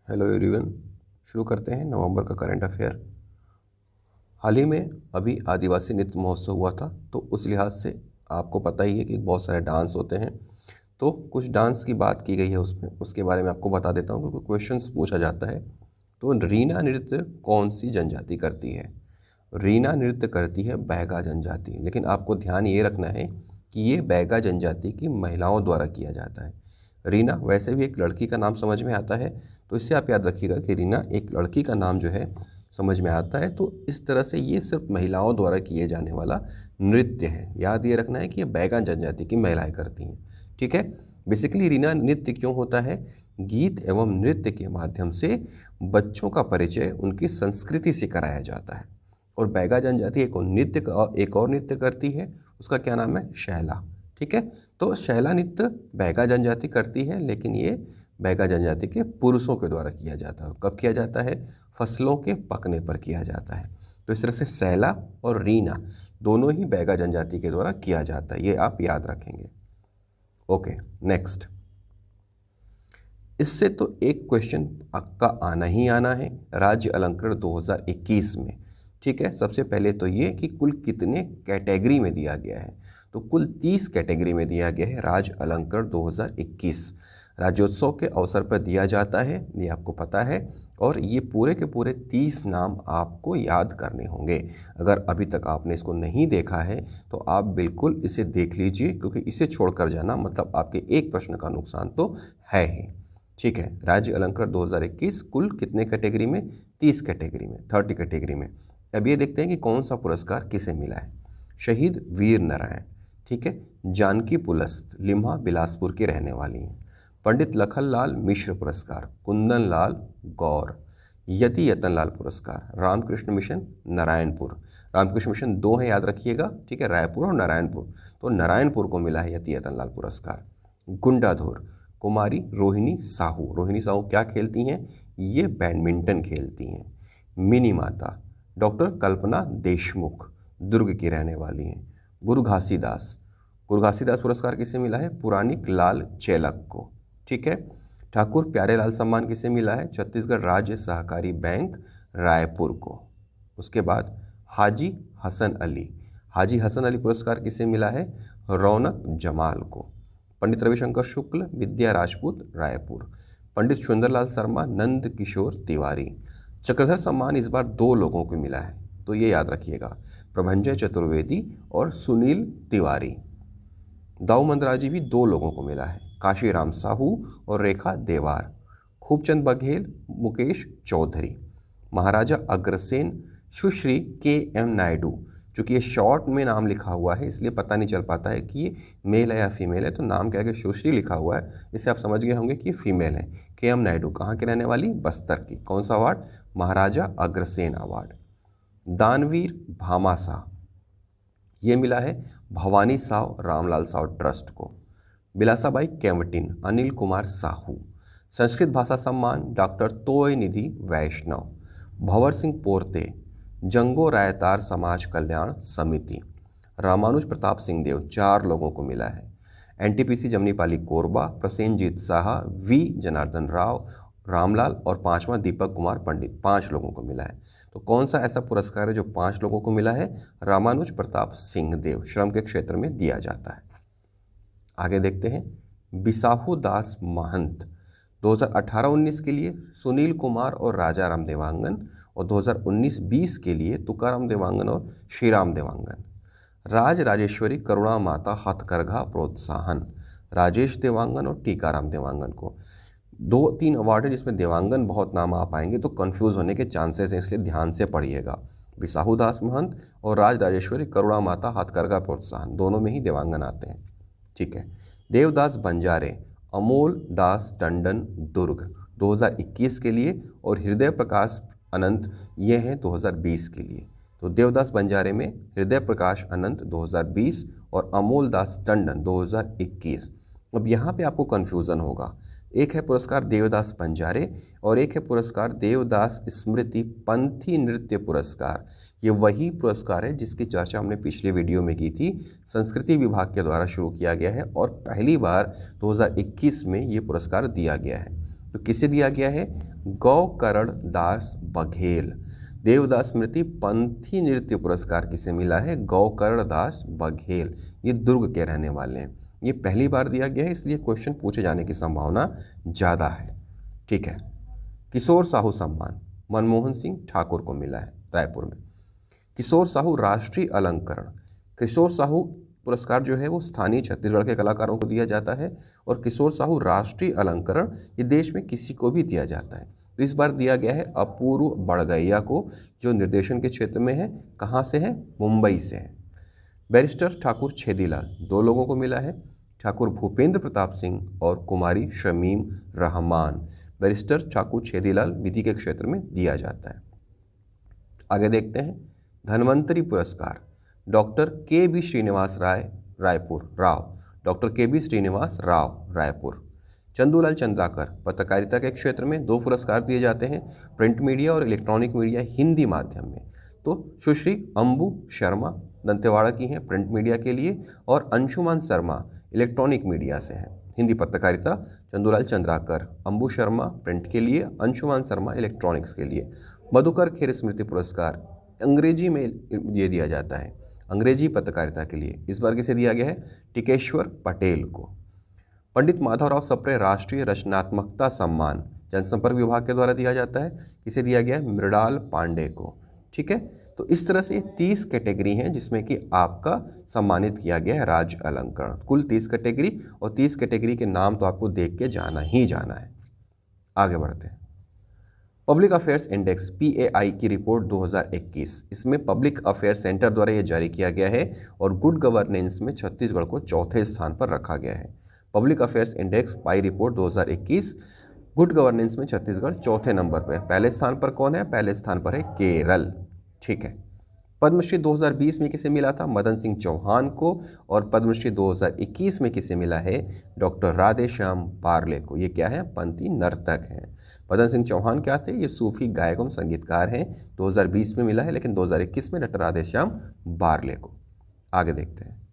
Hello everyone, शुरू करते हैं नवंबर का करंट अफेयर। हाल ही में अभी आदिवासी नृत्य महोत्सव हुआ था, तो उस लिहाज से आपको पता ही है कि बहुत सारे डांस होते हैं। तो कुछ डांस की बात की गई है उसमें, उसके बारे में आपको बता देता हूँ क्योंकि क्वेश्चंस पूछा जाता है। तो रीना नृत्य कौन सी जनजाति करती है? रीना नृत्य करती है बैगा जनजाति, लेकिन आपको ध्यान ये रखना है कि ये बैगा जनजाति की महिलाओं द्वारा किया जाता है। रीना वैसे भी एक लड़की का नाम समझ में आता है, तो इससे आप याद रखिएगा कि रीना एक लड़की का नाम जो है समझ में आता है। तो इस तरह से ये सिर्फ महिलाओं द्वारा किए जाने वाला नृत्य है। याद ये रखना है कि ये बैगा जनजाति की महिलाएं करती हैं। ठीक है। बेसिकली रीना नृत्य क्यों होता है? गीत एवं नृत्य के माध्यम से बच्चों का परिचय उनकी संस्कृति से कराया जाता है। और बैगा जनजाति एक और नृत्य करती है, उसका क्या नाम है? शैला। ठीक है। तो शैला नृत्य बैगा जनजाति करती है, लेकिन ये बैगा जनजाति के पुरुषों के द्वारा किया जाता है। और कब किया जाता है? फसलों के पकने पर किया जाता है। तो इस तरह से शैला और रीना दोनों ही बैगा जनजाति के द्वारा किया जाता है, ये आप याद रखेंगे। Okay, next. इससे तो एक क्वेश्चन आपका आना ही आना है राज्य अलंकरण 2021 में। ठीक है। सबसे पहले तो ये कि कुल कितने कैटेगरी में दिया गया है? तो कुल 30 कैटेगरी में दिया गया है राज्य अलंकरण 2021। राज्योत्सव के अवसर पर दिया जाता है, ये आपको पता है। और ये पूरे के पूरे 30 नाम आपको याद करने होंगे। अगर अभी तक आपने इसको नहीं देखा है तो आप बिल्कुल इसे देख लीजिए, क्योंकि इसे छोड़कर जाना मतलब आपके एक प्रश्न का नुकसान तो है ही। ठीक है। राज्य अलंकरण 2021 कुल कितने कैटेगरी में? 30 कैटेगरी में, 30 कैटेगरी में। अब ये देखते हैं कि कौन सा पुरस्कार किसे मिला है। शहीद वीर नारायण, ठीक है, जानकी पुलस्त, लिम्हा बिलासपुर की रहने वाली हैं। पंडित लखनलाल मिश्र पुरस्कार, कुंदन लाल गौर। यति यतनलाल पुरस्कार, रामकृष्ण मिशन नारायणपुर। रामकृष्ण मिशन 2 है, याद रखिएगा। ठीक है, रायपुर और नारायणपुर। तो नारायणपुर को मिला है यति यतनलाल पुरस्कार। गुंडाधोर, कुमारी रोहिणी साहू। रोहिणी साहू क्या खेलती हैं? ये बैडमिंटन खेलती हैं। मिनी माता, डॉक्टर कल्पना देशमुख, दुर्ग की रहने वाली हैं। गुरु घासीदास, गुरु घासीदास पुरस्कार किसे मिला है? पुराणिक लाल चेलक को। ठीक है। ठाकुर प्यारेलाल सम्मान किसे मिला है? छत्तीसगढ़ राज्य सहकारी बैंक रायपुर को। उसके बाद हाजी हसन अली, हाजी हसन अली पुरस्कार किसे मिला है? रौनक जमाल को। पंडित रविशंकर शुक्ल, विद्या राजपूत रायपुर। पंडित सुंदरलाल शर्मा, नंद किशोर तिवारी। चक्रधर सम्मान इस बार 2 लोगों को मिला है, तो ये याद रखिएगा, प्रभंजय चतुर्वेदी और सुनील तिवारी। दाऊ मंदराजी भी 2 लोगों को मिला है, काशीराम साहू और रेखा देवार। खूबचंद बघेल, मुकेश चौधरी। महाराजा अग्रसेन, सुश्री के.एम. नायडू। चूँकि ये शॉर्ट में नाम लिखा हुआ है इसलिए पता नहीं चल पाता है कि ये मेल है या फीमेल है, तो नाम क्या है कि सुश्री लिखा हुआ है, इससे आप समझ गए होंगे कि फीमेल है। के.एम. नायडू कहाँ के रहने वाली? बस्तर की। कौन सा अवार्ड? महाराजा अग्रसेन अवार्ड। दानवीर भामाशाह, ये मिला है भवानी साव रामलाल साव ट्रस्ट को। बिलासाबाई केवटिन, अनिल कुमार साहू। संस्कृत भाषा सम्मान डॉक्टर तोय निधि वैष्णव। भंवर सिंह पोरते, जंगो रायतार समाज कल्याण समिति। रामानुज प्रताप सिंह देव, 4 लोगों को मिला है। एनटीपीसी जमनीपाली कोरबा, प्रसेनजीत शाह, वी जनार्दन राव, रामलाल और 5वां दीपक कुमार पंडित, 5 लोगों को मिला है। तो कौन सा ऐसा पुरस्कार है जो 5 लोगों को मिला है? रामानुज प्रताप सिंह देव, श्रम के क्षेत्र में दिया जाता है। आगे देखते हैं। बिसाहू दास महंत, 2018-19 के लिए सुनील कुमार और राजा राम देवांगन, और 2019-20 के लिए तुकाराम देवांगन और श्रीराम देवांगन। राज राजेश्वरी करुणा माता हथकरघा प्रोत्साहन, राजेश देवांगन और टीकाराम देवांगन को। 2-3 अवार्ड है जिसमें देवांगन बहुत नाम आ पाएंगे, तो कंफ्यूज होने के चांसेस हैं, इसलिए ध्यान से पढ़िएगा। बिसाहू दास महंत और राज राजेश्वरी करुणा माता हथकरघा प्रोत्साहन, दोनों में ही देवांगन आते हैं। ठीक है। देवदास बंजारे, अमोल दास टंडन दुर्ग, 2021 के लिए, और हृदय प्रकाश अनंत ये हैं 2020 के लिए। तो देवदास बंजारे में हृदय प्रकाश अनंत 2020 और अमोल दास टंडन 2021। अब यहाँ पे आपको कन्फ्यूज़न होगा, एक है पुरस्कार देवदास बंजारे और एक है पुरस्कार देवदास स्मृति पंथी नृत्य पुरस्कार। ये वही पुरस्कार है जिसकी चर्चा हमने पिछले वीडियो में की थी, संस्कृति विभाग के द्वारा शुरू किया गया है और पहली बार 2021 में ये पुरस्कार दिया गया है। तो किसे दिया गया है? गौकर्ण दास बघेल। देवदास स्मृति पंथी नृत्य पुरस्कार किसे मिला है? गौकर्ण दास बघेल। ये दुर्ग के रहने वाले हैं। ये पहली बार दिया गया है, इसलिए क्वेश्चन पूछे जाने की संभावना ज़्यादा है। ठीक है। किशोर साहू सम्मान मनमोहन सिंह ठाकुर को मिला है रायपुर में। किशोर साहू राष्ट्रीय अलंकरण, किशोर साहू पुरस्कार जो है वो स्थानीय छत्तीसगढ़ के कलाकारों को दिया जाता है, और किशोर साहू राष्ट्रीय अलंकरण ये देश में किसी को भी दिया जाता है। तो इस बार दिया गया है अपूर्व बड़गैया को, जो निर्देशन के क्षेत्र में है। कहाँ से है? मुंबई से है। बैरिस्टर ठाकुर छेदीलाल 2 लोगों को मिला है, ठाकुर भूपेंद्र प्रताप सिंह और कुमारी शमीम रहमान। बैरिस्टर ठाकुर छेदीलाल विधि के क्षेत्र में दिया जाता है। आगे देखते हैं। धन्वंतरी पुरस्कार डॉक्टर के बी श्रीनिवास राव, डॉक्टर के बी श्रीनिवास राव रायपुर। चंदूलाल चंद्राकर पत्रकारिता के क्षेत्र में 2 पुरस्कार दिए जाते हैं, प्रिंट मीडिया और इलेक्ट्रॉनिक मीडिया हिंदी माध्यम में। तो सुश्री अंबु शर्मा दंतेवाड़ा की हैं प्रिंट मीडिया के लिए, और अंशुमान शर्मा इलेक्ट्रॉनिक मीडिया से हैं। हिंदी पत्रकारिता चंदूलाल चंद्राकर, अंबु शर्मा प्रिंट के लिए, अंशुमान शर्मा इलेक्ट्रॉनिक्स के लिए। मधुकर खेर स्मृति पुरस्कार अंग्रेजी में ये दिया जाता है, अंग्रेजी पत्रकारिता के लिए। इस बार किसे दिया गया है? टिकेश्वर पटेल को। पंडित माधवराव सप्रे राष्ट्रीय रचनात्मकता सम्मान जनसंपर्क विभाग के द्वारा दिया जाता है। किसे दिया गया है? मृणाल पांडे को। ठीक है। तो इस तरह से 30 कैटेगरी हैं जिसमें कि आपका सम्मानित किया गया है राज्य अलंकरण। कुल 30 कैटेगरी, और 30 कैटेगरी के नाम तो आपको देख के जाना ही जाना है। आगे बढ़ते हैं। पब्लिक अफेयर्स इंडेक्स PAI की रिपोर्ट 2021, इसमें पब्लिक अफेयर्स सेंटर द्वारा यह जारी किया गया है, और गुड गवर्नेंस में छत्तीसगढ़ को 4थे स्थान पर रखा गया है। पब्लिक अफेयर्स इंडेक्स पाई रिपोर्ट 2021, गुड गवर्नेंस में छत्तीसगढ़ 4थे नंबर पर। पहले स्थान पर कौन है? पहले स्थान पर है केरल। ठीक है। पद्मश्री 2020 में किसे मिला था? मदन सिंह चौहान को। और पद्मश्री 2021 में किसे मिला है? डॉक्टर राधेश्याम बारले को। ये क्या है? पंथी नर्तक हैं। मदन सिंह चौहान क्या थे? ये सूफी गायक एवं संगीतकार हैं। 2020 में मिला है, लेकिन 2021 में डॉक्टर राधेश्याम बारले को। आगे देखते हैं।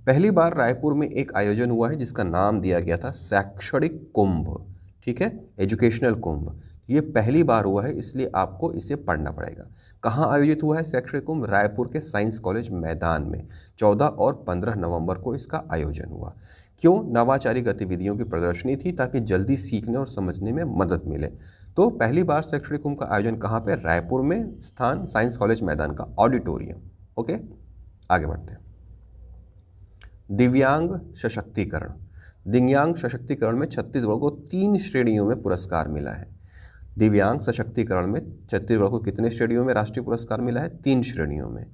पहली बार रायपुर में एक आयोजन हुआ है जिसका नाम दिया गया था शैक्षणिक कुंभ। ठीक है, एजुकेशनल कुंभ। ये पहली बार हुआ है, इसलिए आपको इसे पढ़ना पड़ेगा। कहाँ आयोजित हुआ है शैक्षणिक कुंभ? रायपुर के साइंस कॉलेज मैदान में 14 और 15 नवंबर को इसका आयोजन हुआ। क्यों? नवाचारी गतिविधियों की प्रदर्शनी थी ताकि जल्दी सीखने और समझने में मदद मिले। तो पहली बार शैक्षणिक कुंभ का आयोजन कहाँ पे? रायपुर में, स्थान साइंस कॉलेज मैदान का ऑडिटोरियम। ओके, आगे बढ़ते हैं। दिव्यांग सशक्तिकरण। दिव्यांग सशक्तिकरण में छत्तीसगढ़ को 3 श्रेणियों में पुरस्कार मिला है। दिव्यांग सशक्तिकरण में छत्तीसगढ़ को कितने श्रेणियों में राष्ट्रीय पुरस्कार मिला है? 3 श्रेणियों में।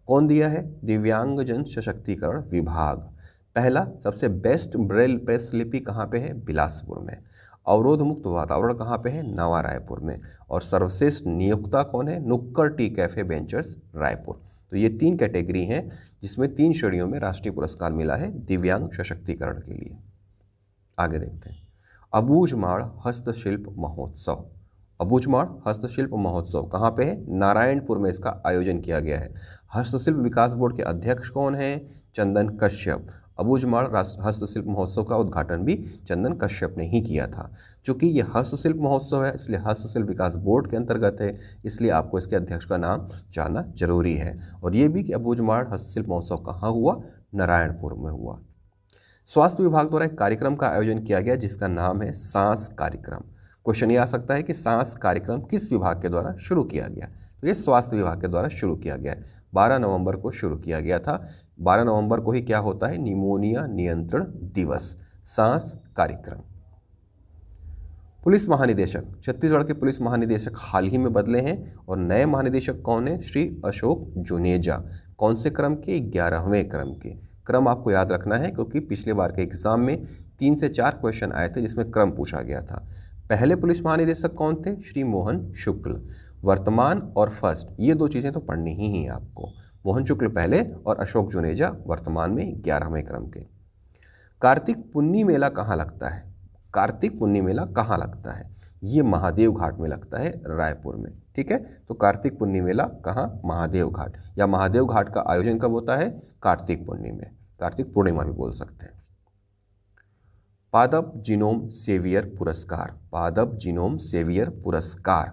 कौन दिया है? दिव्यांगजन सशक्तिकरण विभाग। पहला, सबसे बेस्ट ब्रेल प्रेस लिपि कहाँ पे है? बिलासपुर में। अवरोध मुक्त वातावरण कहाँ पे है? नवा रायपुर में। और सर्वश्रेष्ठ नियोक्ता कौन है? नुक्कड़ टी कैफे वेंचर्स रायपुर। तो ये 3 कैटेगरी हैं जिसमें 3 श्रेणियों में राष्ट्रीय पुरस्कार मिला है दिव्यांग सशक्तिकरण के लिए। आगे देखते हैं। अबूझमाड़ हस्तशिल्प महोत्सव। अबूझमाड़ हस्तशिल्प महोत्सव कहाँ पे है? नारायणपुर में इसका आयोजन किया गया है। हस्तशिल्प विकास बोर्ड के अध्यक्ष कौन हैं? चंदन कश्यप। अबूझमाड़ हस्तशिल्प महोत्सव का उद्घाटन भी चंदन कश्यप ने ही किया था। चूँकि ये हस्तशिल्प महोत्सव है, इसलिए हस्तशिल्प विकास बोर्ड के अंतर्गत है, इसलिए आपको इसके अध्यक्ष का नाम जानना जरूरी है। और ये भी कि अबूझमाड़ हस्तशिल्प महोत्सव कहाँ हुआ? नारायणपुर में हुआ। स्वास्थ्य विभाग द्वारा एक कार्यक्रम का आयोजन किया गया जिसका नाम है सांस कार्यक्रम। क्वेश्चन ये आ सकता है कि सांस कार्यक्रम किस विभाग के द्वारा शुरू किया गया? तो ये स्वास्थ्य विभाग के द्वारा शुरू किया गया है। 12 नवंबर को शुरू किया गया था। 12 नवंबर को ही क्या होता है? निमोनिया नियंत्रण दिवस, सांस कार्यक्रम। पुलिस महानिदेशक, छत्तीसगढ़ के पुलिस महानिदेशक हाल ही में बदले हैं, और नए महानिदेशक कौन है? श्री अशोक जुनेजा। कौन से क्रम के? 11वें क्रम के। क्रम आपको याद रखना है क्योंकि पिछले बार के एग्जाम में 3 से 4 क्वेश्चन आए थे जिसमें क्रम पूछा गया था। पहले पुलिस महानिदेशक कौन थे? श्री मोहन शुक्ल। वर्तमान और फर्स्ट, ये 2 चीज़ें तो पढ़नी ही हैं आपको। मोहन शुक्ल पहले और अशोक जुनेजा वर्तमान में 11वें क्रम के। कार्तिक पुन्नी मेला कहाँ लगता है? कार्तिक पुन्नी मेला कहाँ लगता है? ये महादेव घाट में लगता है, रायपुर में। ठीक है, तो कार्तिक पुन्नी मेला कहाँ? महादेव घाट। या महादेव घाट का आयोजन कब होता है? कार्तिक पुन्नी में, कार्तिक पूर्णिमा भी बोल सकते हैं। पादप जीनोम सेवियर पुरस्कार, पादप जीनोम सेवियर पुरस्कार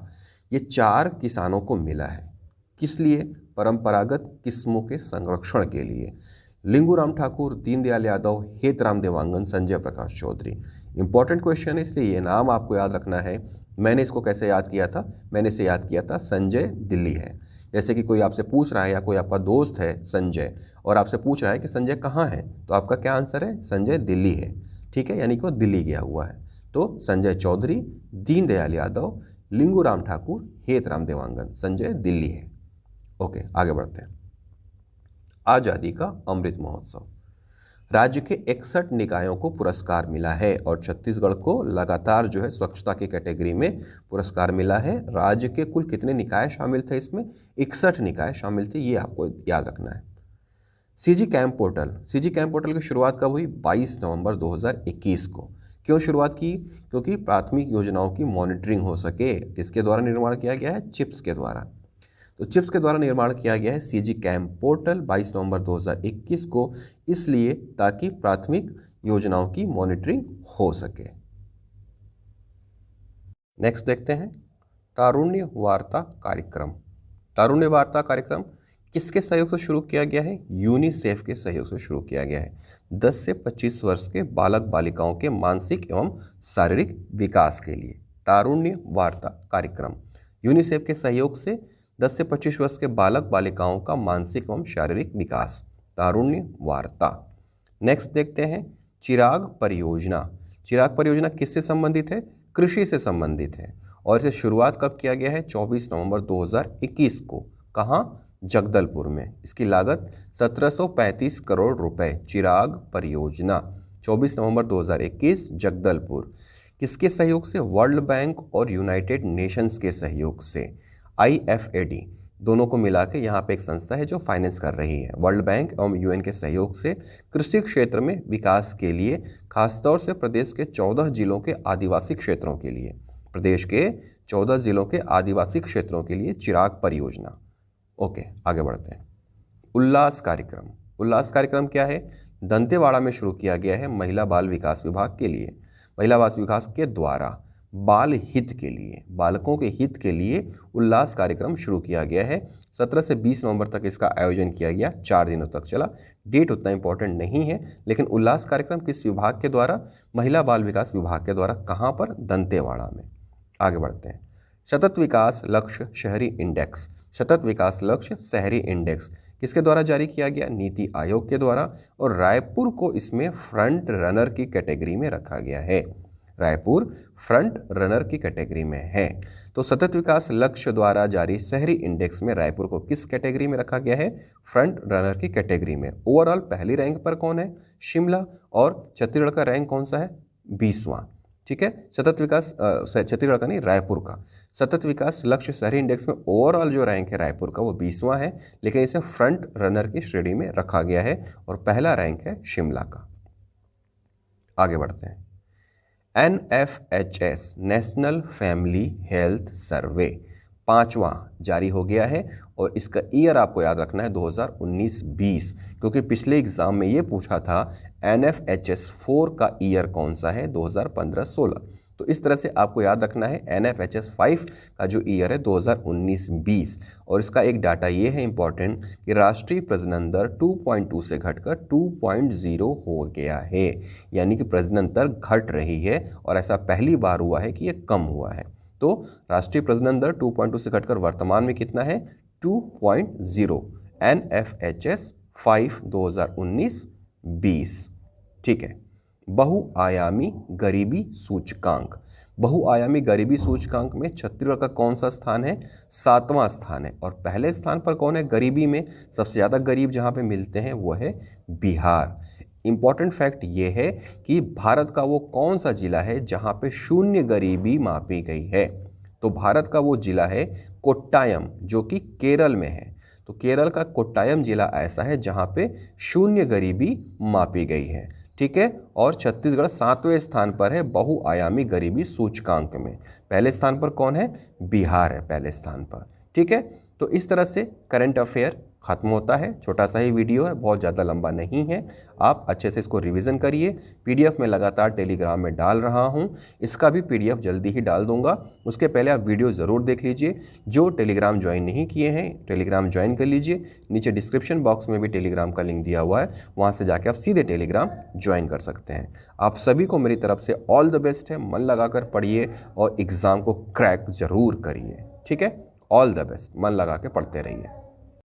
ये 4 किसानों को मिला है। किस लिए? परंपरागत किस्मों के संरक्षण के लिए। लिंगूराम ठाकुर, दीनदयाल यादव, हेतराम देवांगन, संजय प्रकाश चौधरी। इंपॉर्टेंट क्वेश्चन है इसलिए ये नाम आपको याद रखना है। मैंने इसको कैसे याद किया था? मैंने इसे याद किया था संजय दिल्ली है। जैसे कि कोई आपसे पूछ रहा है या कोई आपका दोस्त है संजय और आपसे पूछ रहा है कि संजय कहाँ है, तो आपका क्या आंसर है? संजय दिल्ली है। ठीक है, यानी कि वो दिल्ली गया हुआ है। तो संजय चौधरी, दीनदयाल यादव, लिंगूराम ठाकुर, हेतराम देवांगन, संजय दिल्ली है। ओके, आगे बढ़ते हैं। आज़ादी का अमृत महोत्सव, राज्य के 61 निकायों को पुरस्कार मिला है और छत्तीसगढ़ को लगातार जो है स्वच्छता की कैटेगरी में पुरस्कार मिला है। राज्य के कुल कितने निकाय शामिल थे इसमें? 61 निकाय शामिल थे, ये आपको याद रखना है। CG camp portal, CG camp portal की शुरुआत कब हुई? 22 नवंबर 2021 को। क्यों शुरुआत की? क्योंकि प्राथमिक योजनाओं की मॉनिटरिंग हो सके। किसके द्वारा निर्माण किया गया है? चिप्स के द्वारा। तो चिप्स के द्वारा निर्माण किया गया है सीजी कैंप पोर्टल 22 नवंबर 2021 को, इसलिए ताकि प्राथमिक योजनाओं की मॉनिटरिंग हो सके। नेक्स्ट देखते हैं तारुण्य वार्ता कार्यक्रम। तारुण्य वार्ता कार्यक्रम किसके सहयोग से शुरू किया गया है? यूनिसेफ के सहयोग से शुरू किया गया है। 10 से 25 वर्ष के बालक बालिकाओं के मानसिक एवं शारीरिक विकास के लिए तारुण्य वार्ता कार्यक्रम यूनिसेफ के सहयोग से 10 से 25 वर्ष के बालक बालिकाओं का मानसिक एवं शारीरिक विकास, तारुण्य वार्ता। नेक्स्ट देखते हैं चिराग परियोजना। चिराग परियोजना किससे संबंधित है? कृषि से संबंधित है और इसे शुरुआत कब किया गया है? 24 नवंबर 2021 को। कहाँ? जगदलपुर में। इसकी लागत 1735 करोड़ रुपए। चिराग परियोजना 24 नवंबर 2021 जगदलपुर। किसके सहयोग से? वर्ल्ड बैंक और यूनाइटेड नेशंस के सहयोग से। IFAD दोनों को मिला के यहाँ पे एक संस्था है जो फाइनेंस कर रही है। वर्ल्ड बैंक एवं UN के सहयोग से कृषि क्षेत्र में विकास के लिए, खासतौर से प्रदेश के 14 जिलों के आदिवासी क्षेत्रों के लिए, प्रदेश के 14 जिलों के आदिवासी क्षेत्रों के लिए चिराग परियोजना। ओके, आगे बढ़ते हैं। उल्लास कार्यक्रम। उल्लास कार्यक्रम क्या है? दंतेवाड़ा में शुरू किया गया है महिला बाल विकास विभाग के लिए, महिला बाल विकास के द्वारा बाल हित के लिए, बालकों के हित के लिए उल्लास कार्यक्रम शुरू किया गया है। 17 से 20 नवंबर तक इसका आयोजन किया गया, 4 दिनों तक चला। डेट उतना इंपॉर्टेंट नहीं है, लेकिन उल्लास कार्यक्रम किस विभाग के द्वारा? महिला बाल विकास विभाग के द्वारा। कहाँ पर? दंतेवाड़ा में। आगे बढ़ते हैं। सतत विकास लक्ष्य शहरी इंडेक्स। सतत विकास लक्ष्य शहरी इंडेक्स किसके द्वारा जारी किया गया? नीति आयोग के द्वारा, और रायपुर को इसमें फ्रंट रनर की कैटेगरी में रखा गया है। रायपुर फ्रंट रनर की कैटेगरी में है। तो सतत विकास लक्ष्य द्वारा जारी शहरी इंडेक्स में रायपुर को किस कैटेगरी में रखा गया है? फ्रंट रनर की कैटेगरी में। ओवरऑल पहली रैंक पर कौन है? शिमला। और छत्तीसगढ़ का रैंक कौन सा है? 20वां। ठीक है, सतत विकास छत्तीसगढ़ का नहीं, रायपुर का सतत विकास लक्ष्य शहरी इंडेक्स में ओवरऑल जो रैंक है रायपुर का वो 20वां है, लेकिन इसे फ्रंट रनर की श्रेणी में रखा गया है और पहला रैंक है शिमला का। आगे बढ़ते हैं। NFHS national family health survey 5वां जारी हो गया है और इसका ईयर आपको याद रखना है 2019-20, क्योंकि पिछले एग्जाम में ये पूछा था NFHS 4 का ईयर कौन सा है? 2015-16। तो इस तरह से आपको याद रखना है NFHS 5 का जो ईयर है 2019-20। और इसका एक डाटा ये है इंपॉर्टेंट कि राष्ट्रीय प्रजनन दर 2.2 से घटकर 2.0 हो गया है, यानी कि प्रजनन दर घट रही है और ऐसा पहली बार हुआ है कि ये कम हुआ है। तो राष्ट्रीय प्रजनन दर 2.2 से घटकर वर्तमान में कितना है? 2.0। NFHS 5 2019-20। ठीक है। बहुआयामी गरीबी सूचकांक। बहुआयामी गरीबी सूचकांक में छत्तीसगढ़ का कौन सा स्थान है? 7वां स्थान है। और पहले स्थान पर कौन है गरीबी में? सबसे ज़्यादा गरीब जहाँ पे मिलते हैं वो है बिहार। इंपॉर्टेंट फैक्ट ये है कि भारत का वो कौन सा जिला है जहाँ पे शून्य गरीबी मापी गई है? तो भारत का वो जिला है कोट्टायम, जो कि केरल में है। तो केरल का कोट्टायम जिला ऐसा है जहाँ पे शून्य गरीबी मापी गई है। ठीक है। और छत्तीसगढ़ 7वें स्थान पर है बहुआयामी गरीबी सूचकांक में। पहले स्थान पर कौन है? बिहार है पहले स्थान पर। ठीक है। तो इस तरह से करंट अफेयर ख़त्म होता है। छोटा सा ही वीडियो है, बहुत ज़्यादा लंबा नहीं है। आप अच्छे से इसको रिवीजन करिए। पीडीएफ में लगातार टेलीग्राम में डाल रहा हूँ, इसका भी पीडीएफ जल्दी ही डाल दूंगा। उसके पहले आप वीडियो ज़रूर देख लीजिए। जो टेलीग्राम ज्वाइन नहीं किए हैं, टेलीग्राम ज्वाइन कर लीजिए। नीचे डिस्क्रिप्शन बॉक्स में भी टेलीग्राम का लिंक दिया हुआ है, वहाँ से जाके आप सीधे टेलीग्राम ज्वाइन कर सकते हैं। आप सभी को मेरी तरफ से ऑल द बेस्ट है। मन लगाकर पढ़िए और एग्ज़ाम को क्रैक ज़रूर करिए। ठीक है, ऑल द बेस्ट। मन लगा के पढ़ते रहिए।